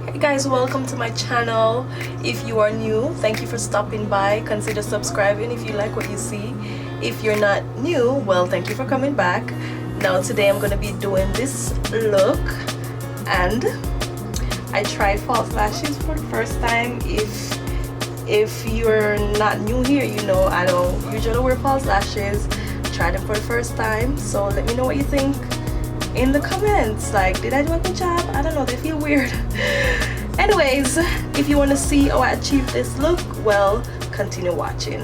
Hey guys, welcome to my channel. If you are new, thank you for stopping by. Consider subscribing if you like what you see. If you're not new, well, thank you for coming back. Now today I'm going to be doing this look, and I tried false lashes for the first time. If you're not new here, you know I don't usually wear false lashes. Tried them for the first time, so let me know what you think in the comments. Like, did I do a good job? I don't know, they feel weird. Anyways, if you want to see how I achieved this look, well, continue watching.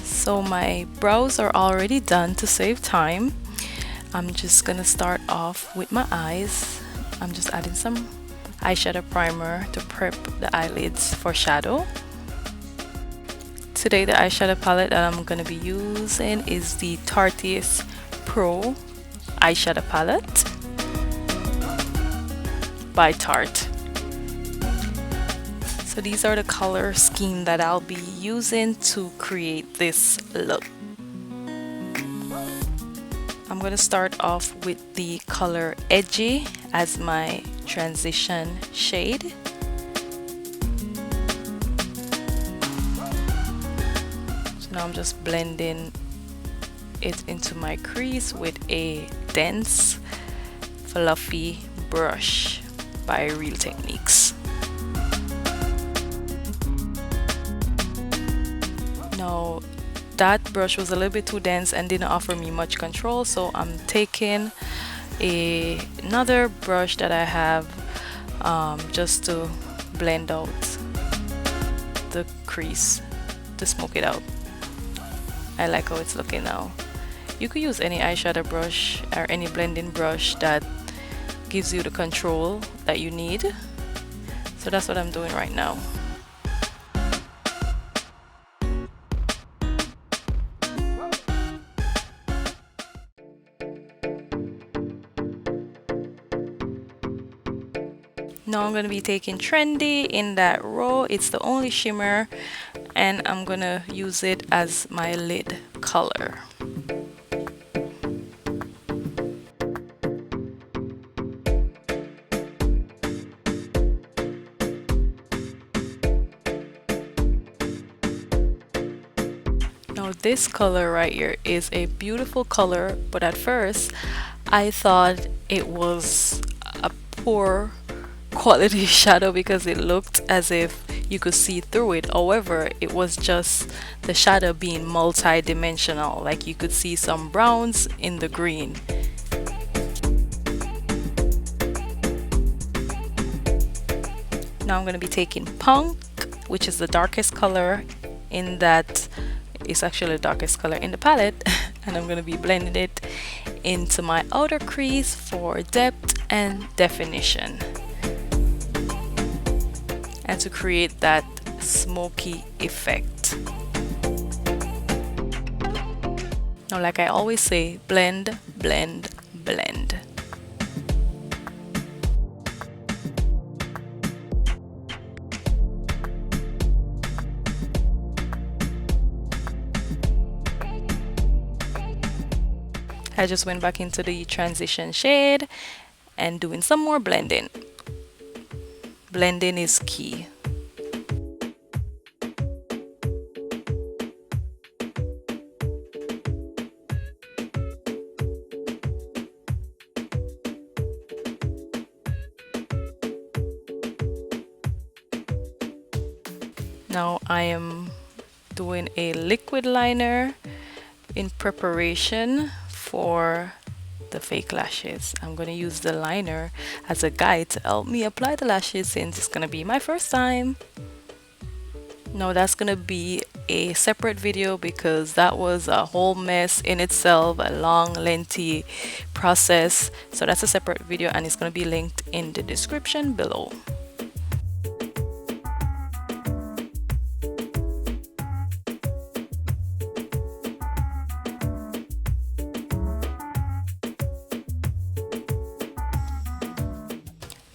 So my brows are already done to save time. I'm just gonna start off with my eyes. I'm just adding some eyeshadow primer to prep the eyelids for shadow. Today the eyeshadow palette that I'm going to be using is the TarteTarteist Pro eyeshadow palette by Tarte. So these are the color scheme that I'll be using to create this look. I'm going to start off with the color Edgy as my transition shade. So now I'm just blending it into my crease with a dense, fluffy brush by Real Techniques. Now that brush was a little bit too dense and didn't offer me much control, so I'm taking another brush that I have just to blend out the crease, to smoke it out. I like how it's looking now. You could use any eyeshadow brush or any blending brush that gives you the control that you need. So that's what I'm doing right now. Now I'm going to be taking Trendy in that row. It's the only shimmer, and I'm going to use it as my lid color. Now this color right here is a beautiful color, but at first I thought it was a poor quality shadow because it looked as if you could see through it. However, it was just the shadow being multi-dimensional, like you could see some browns in the green. Now I'm going to be taking Punk, which is the darkest color in that, it's actually the darkest color in the palette, and I'm going to be blending it into my outer crease for depth and definition, and to create that smoky effect. Now, like I always say, blend, blend, blend. I just went back into the transition shade and doing some more blending. Blending is key. Now I am doing a liquid liner in preparation for the fake lashes. I'm going to use the liner as a guide to help me apply the lashes since it's going to be my first time. Now that's going to be a separate video because that was a whole mess in itself, a long lengthy process. So that's a separate video and it's going to be linked in the description below.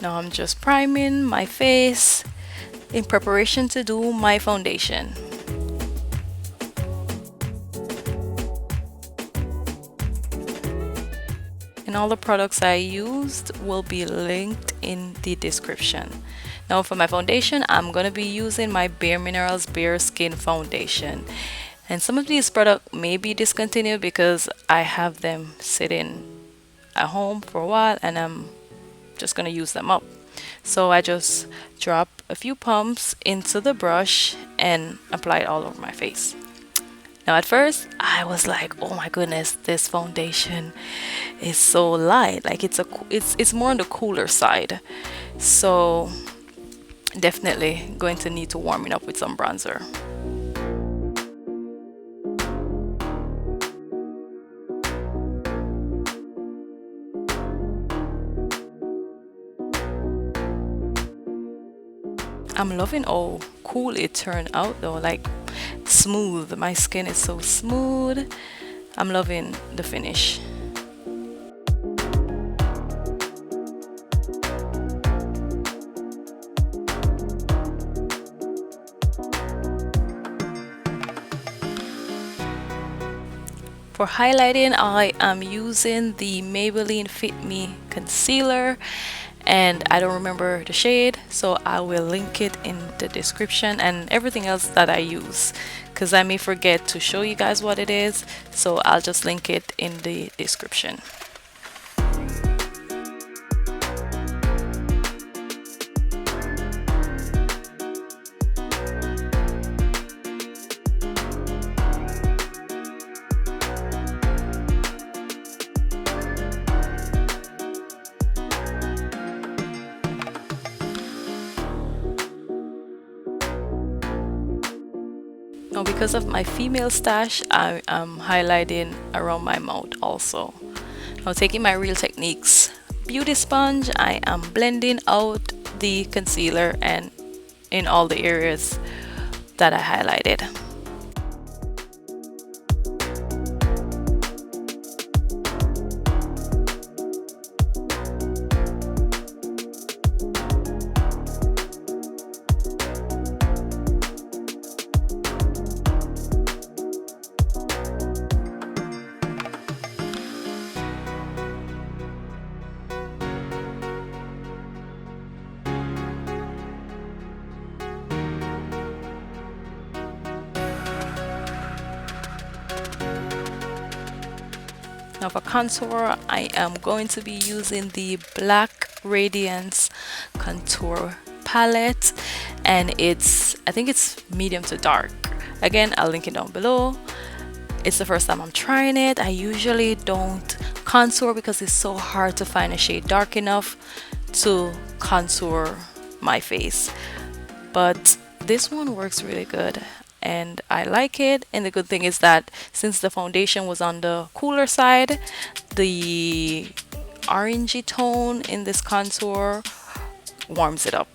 Now I'm just priming my face in preparation to do my foundation. And all the products I used will be linked in the description. Now for my foundation, I'm going to be using my Bare Minerals Bare Skin Foundation. And some of these products may be discontinued because I have them sitting at home for a while and I'm just going to use them up. So I just drop a few pumps into the brush and apply it all over my face. Now at first I was like, oh my goodness, this foundation is so light. Like it's more on the cooler side. So definitely going to need to warm it up with some bronzer. I'm loving how cool it turned out though, like smooth. My skin is so smooth. I'm loving the finish. For highlighting, I am using the Maybelline Fit Me concealer, and I don't remember the shade, so I will link it in the description, and everything else that I use, because I may forget to show you guys what it is, so I'll just link it in the description. Now because of my female stash, I am highlighting around my mouth also. Now taking my Real Techniques beauty sponge, I am blending out the concealer and in all the areas that I highlighted. Now for contour, I am going to be using the Black Radiance contour palette, and I think it's medium to dark. Again, I'll link it down below. It's the first time I'm trying it. I usually don't contour because it's so hard to find a shade dark enough to contour my face, but this one works really good and I like it. And the good thing is that since the foundation was on the cooler side, the orangey tone in this contour warms it up.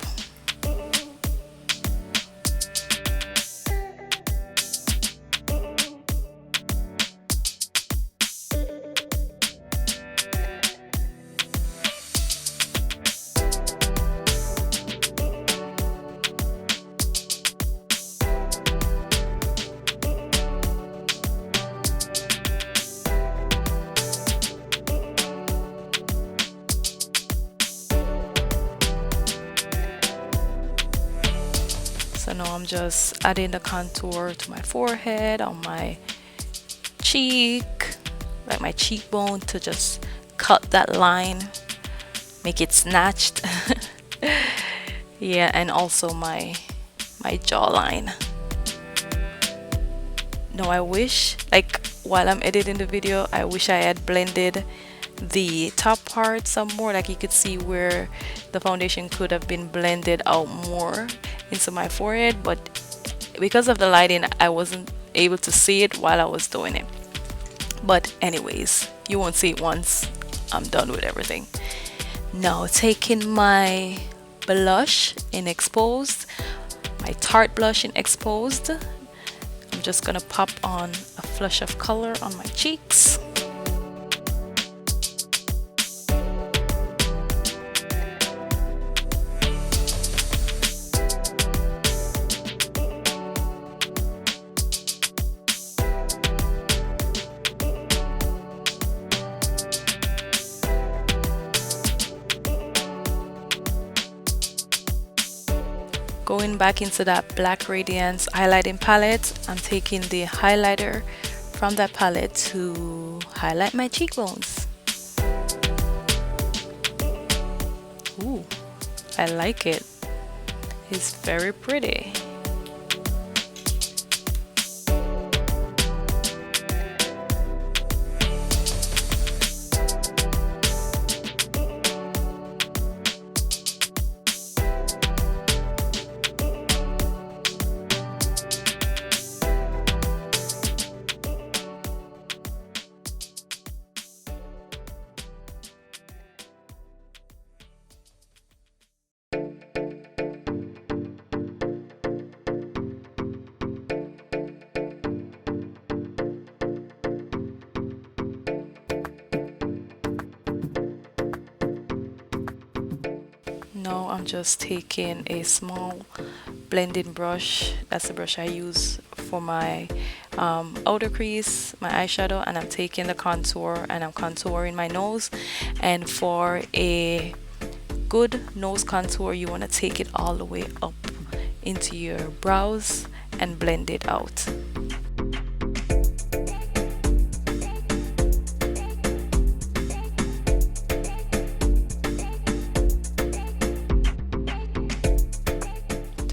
So now I'm just adding the contour to my forehead, on my cheek, like my cheekbone, to just cut that line, make it snatched. Yeah, and also my jawline. Now I wish, like while I'm editing the video, I wish I had blended the top part some more. Like you could see where the foundation could have been blended out more into my forehead, but because of the lighting I wasn't able to see it while I was doing it. But anyways, you won't see it once I'm done with everything. Now taking my blush in Exposed, my Tarte blush in Exposed, I'm just gonna pop on a flush of color on my cheeks. going back into that black Radiance highlighting palette. I'm taking the highlighter from that palette to highlight my cheekbones. Ooh, I like it. It's very pretty. Now I'm just taking a small blending brush. That's the brush I use for my outer crease, my eyeshadow, and I'm taking the contour and I'm contouring my nose. And for a good nose contour, you want to take it all the way up into your brows and blend it out.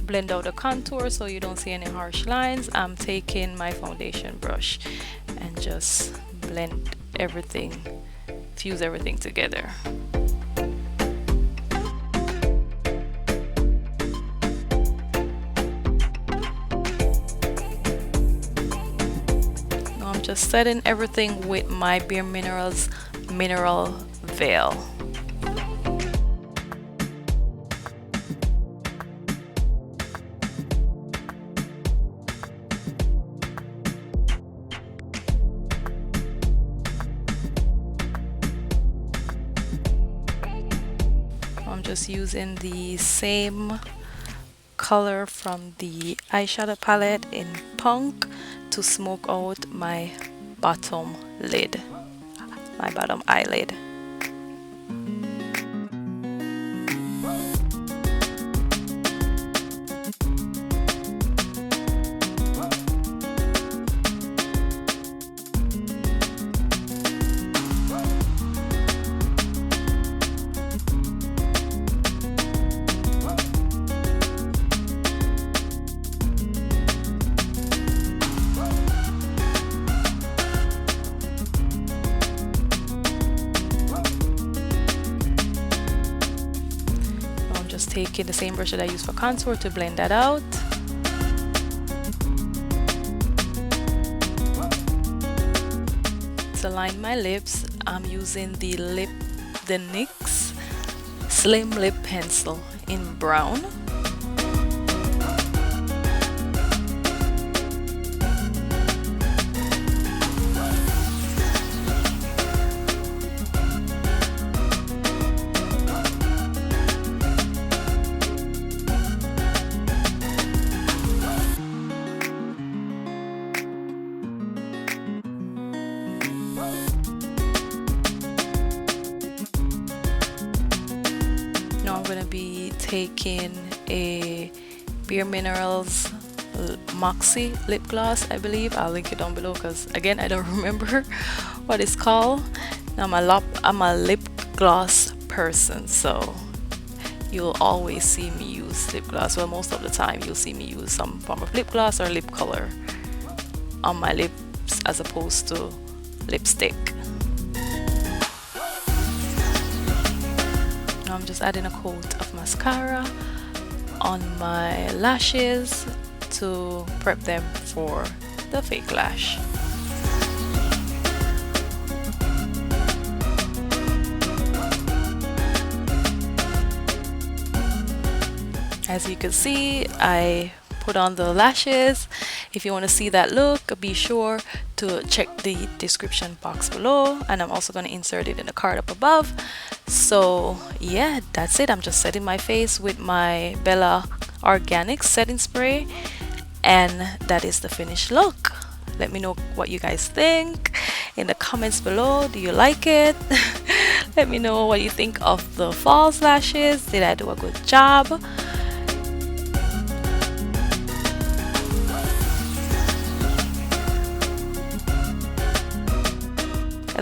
Blend out the contour so you don't see any harsh lines. I'm taking my foundation brush and just blend everything, fuse everything together. Now I'm just setting everything with my Bare Minerals Mineral Veil. Just using the same color from the eyeshadow palette in Punk to smoke out my bottom lid, my bottom eyelid. Taking the same brush that I use for contour to blend that out. To line my lips, I'm using the NYX Slim Lip Pencil in brown. Taking a Bare Minerals Moxie lip gloss, I believe. I'll link it down below because again I don't remember what it's called. Now I'm a lip gloss person, so you'll always see me use lip gloss. Well, most of the time you'll see me use some form of lip gloss or lip color on my lips as opposed to lipstick. I'm just adding a coat of mascara on my lashes to prep them for the fake lash. As you can see, I put on the lashes. If you want to see that look, be sure to check the description box below, and I'm also going to insert it in the card up above. So yeah, that's it. I'm just setting my face with my Bella Organic setting spray, and that is the finished look. Let me know what you guys think in the comments below. Do you like it? Let me know what you think of the false lashes. Did I do a good job?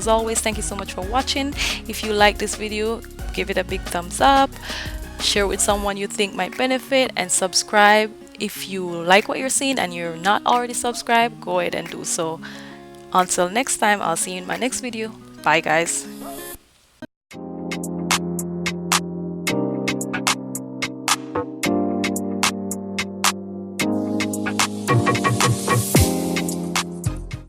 As always, thank you so much for watching. If you like this video, give it a big thumbs up, share with someone you think might benefit, and subscribe. If you like what you're seeing and you're not already subscribed, go ahead and do so. Until next time, I'll see you in my next video. Bye guys.